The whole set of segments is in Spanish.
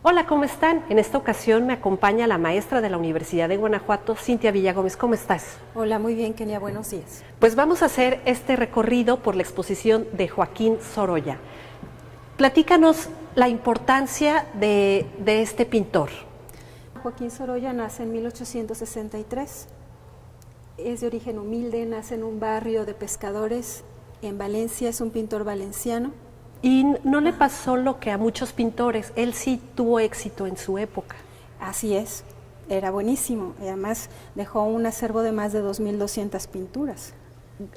Hola, ¿cómo están? En esta ocasión me acompaña la maestra de la Universidad de Guanajuato, Cintia Villagómez. ¿Cómo estás? Hola, muy bien, Kenia, buenos días. Pues vamos a hacer este recorrido por la exposición de Joaquín Sorolla. Platícanos la importancia de este pintor. Joaquín Sorolla nace en 1863. Es de origen humilde, nace en un barrio de pescadores en Valencia, es un pintor valenciano. Y no le pasó lo que a muchos pintores, él sí tuvo éxito en su época. Así es, era buenísimo y además dejó un acervo de más de 2.200 pinturas.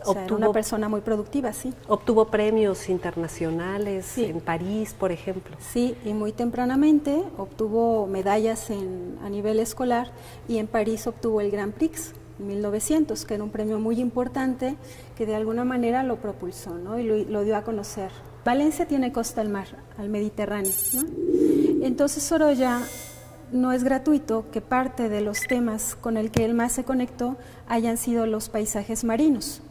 O sea, era una persona muy productiva, sí. Obtuvo premios internacionales Sí. en París, por ejemplo. Sí, y muy tempranamente obtuvo medallas a nivel escolar y en París obtuvo el Grand Prix en 1900, que era un premio muy importante que de alguna manera lo propulsó, ¿no? Y lo dio a conocer. Valencia tiene costa al mar, al Mediterráneo, ¿no? Entonces Sorolla no es gratuito que parte de los temas con el que él más se conectó hayan sido los paisajes marinos.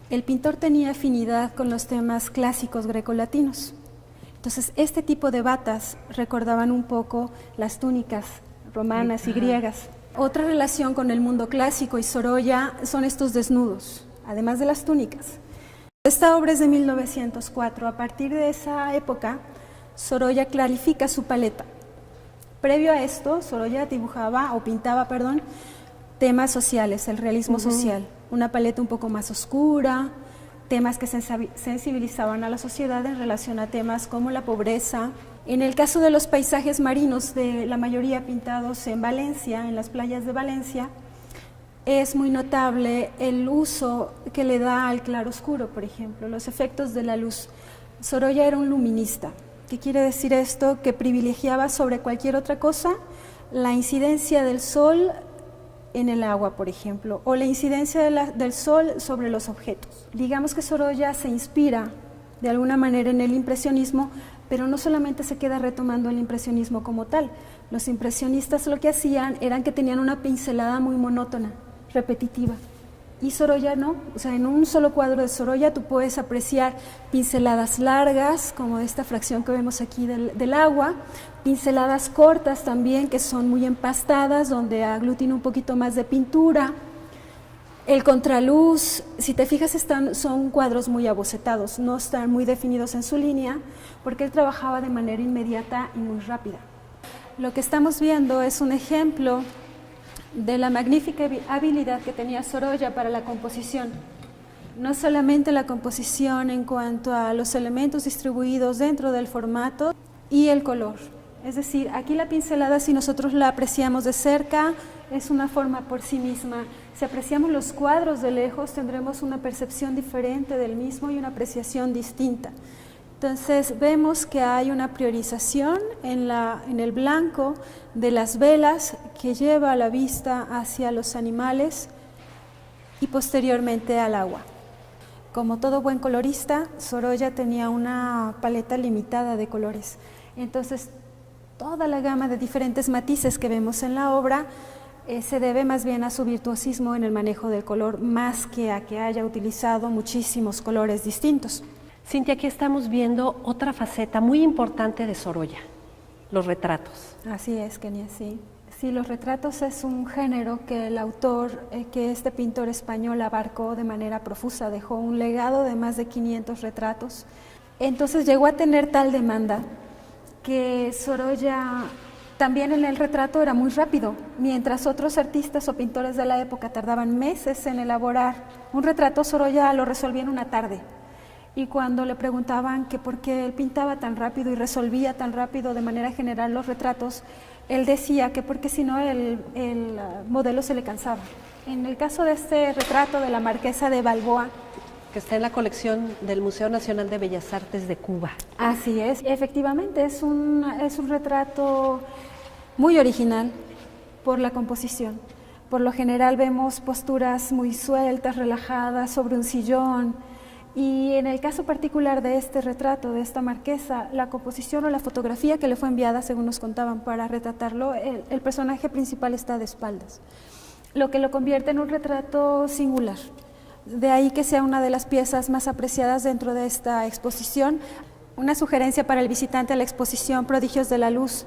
El pintor tenía afinidad con los temas clásicos grecolatinos. Entonces, este tipo de batas recordaban un poco las túnicas romanas y griegas. Otra relación con el mundo clásico y Sorolla son estos desnudos, además de las túnicas. Esta obra es de 1904. A partir de esa época, Sorolla clarifica su paleta. Previo a esto, Sorolla pintaba, temas sociales, el realismo social, una paleta un poco más oscura, temas que sensibilizaban a la sociedad en relación a temas como la pobreza. En el caso de los paisajes marinos, de la mayoría pintados en Valencia, en las playas de Valencia, es muy notable el uso que le da al claroscuro, por ejemplo, los efectos de la luz. Sorolla era un luminista. ¿Qué quiere decir esto? Que privilegiaba sobre cualquier otra cosa la incidencia del sol en el agua, por ejemplo, o la incidencia del sol sobre los objetos. Digamos que Sorolla se inspira de alguna manera en el impresionismo, pero no solamente se queda retomando el impresionismo como tal. Los impresionistas lo que hacían eran que tenían una pincelada muy monótona, repetitiva. Y Sorolla no, o sea, en un solo cuadro de Sorolla tú puedes apreciar pinceladas largas, como esta fracción que vemos aquí del agua, pinceladas cortas también, que son muy empastadas, donde aglutina un poquito más de pintura. El contraluz, si te fijas, son cuadros muy abocetados, no están muy definidos en su línea, porque él trabajaba de manera inmediata y muy rápida. Lo que estamos viendo es un ejemplo de la magnífica habilidad que tenía Sorolla para la composición. No solamente la composición en cuanto a los elementos distribuidos dentro del formato y el color. Es decir, aquí la pincelada, si nosotros la apreciamos de cerca, es una forma por sí misma. Si apreciamos los cuadros de lejos, tendremos una percepción diferente del mismo y una apreciación distinta. Entonces vemos que hay una priorización en el blanco de las velas que lleva la vista hacia los animales y posteriormente al agua. Como todo buen colorista, Sorolla tenía una paleta limitada de colores. Entonces toda la gama de diferentes matices que vemos en la obra se debe más bien a su virtuosismo en el manejo del color, más que a que haya utilizado muchísimos colores distintos. Cintia, aquí estamos viendo otra faceta muy importante de Sorolla, los retratos. Así es, Kenia, sí. Sí, los retratos es un género que el autor, que este pintor español abarcó de manera profusa, dejó un legado de más de 500 retratos. Entonces llegó a tener tal demanda que Sorolla también en el retrato era muy rápido, mientras otros artistas o pintores de la época tardaban meses en elaborar un retrato, Sorolla lo resolvía en una tarde. Y cuando le preguntaban que por qué él pintaba tan rápido y resolvía tan rápido de manera general los retratos, él decía que porque si no el modelo se le cansaba. En el caso de este retrato de la Marquesa de Balboa, que está en la colección del Museo Nacional de Bellas Artes de Cuba. Así es, efectivamente es un retrato muy original por la composición. Por lo general vemos posturas muy sueltas, relajadas, sobre un sillón. Y en el caso particular de este retrato, de esta marquesa, la composición o la fotografía que le fue enviada, según nos contaban, para retratarlo, el personaje principal está de espaldas, lo que lo convierte en un retrato singular. De ahí que sea una de las piezas más apreciadas dentro de esta exposición. Una sugerencia para el visitante a la exposición Prodigios de la Luz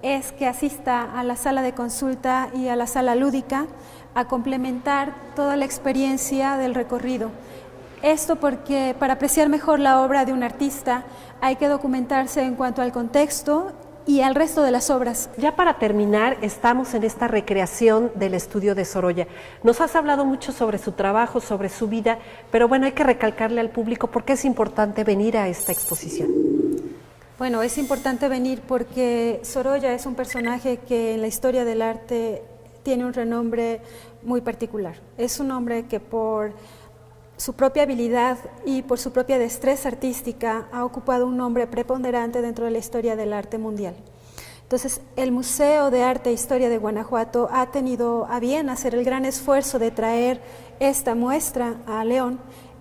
es que asista a la sala de consulta y a la sala lúdica a complementar toda la experiencia del recorrido. Esto porque para apreciar mejor la obra de un artista hay que documentarse en cuanto al contexto y al resto de las obras. Ya para terminar, estamos en esta recreación del estudio de Sorolla. Nos has hablado mucho sobre su trabajo, sobre su vida, pero bueno, hay que recalcarle al público por qué es importante venir a esta exposición. Bueno, es importante venir porque Sorolla es un personaje que en la historia del arte tiene un renombre muy particular. Es un hombre que por su propia habilidad y por su propia destreza artística ha ocupado un nombre preponderante dentro de la historia del arte mundial. Entonces, el Museo de Arte e Historia de Guanajuato ha tenido a bien hacer el gran esfuerzo de traer esta muestra a León,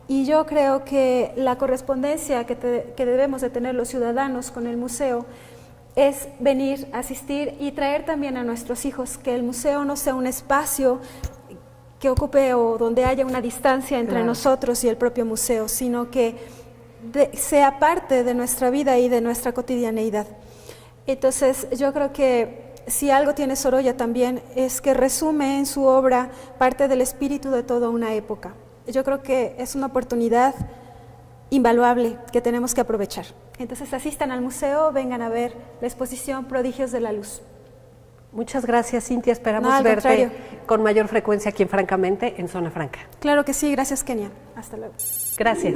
y yo creo que la correspondencia que debemos de tener los ciudadanos con el museo es venir, asistir y traer también a nuestros hijos, que el museo no sea un espacio que ocupe o donde haya una distancia entre nosotros y el propio museo, sino que sea parte de nuestra vida y de nuestra cotidianeidad. Entonces, yo creo que si algo tiene Sorolla también es que resume en su obra parte del espíritu de toda una época. Yo creo que es una oportunidad invaluable que tenemos que aprovechar. Entonces, asistan al museo, vengan a ver la exposición Prodigios de la Luz. Muchas gracias, Cintia. Esperamos verte con mayor frecuencia aquí en Francamente, en Zona Franca. Claro que sí, gracias, Kenia. Hasta luego. Gracias.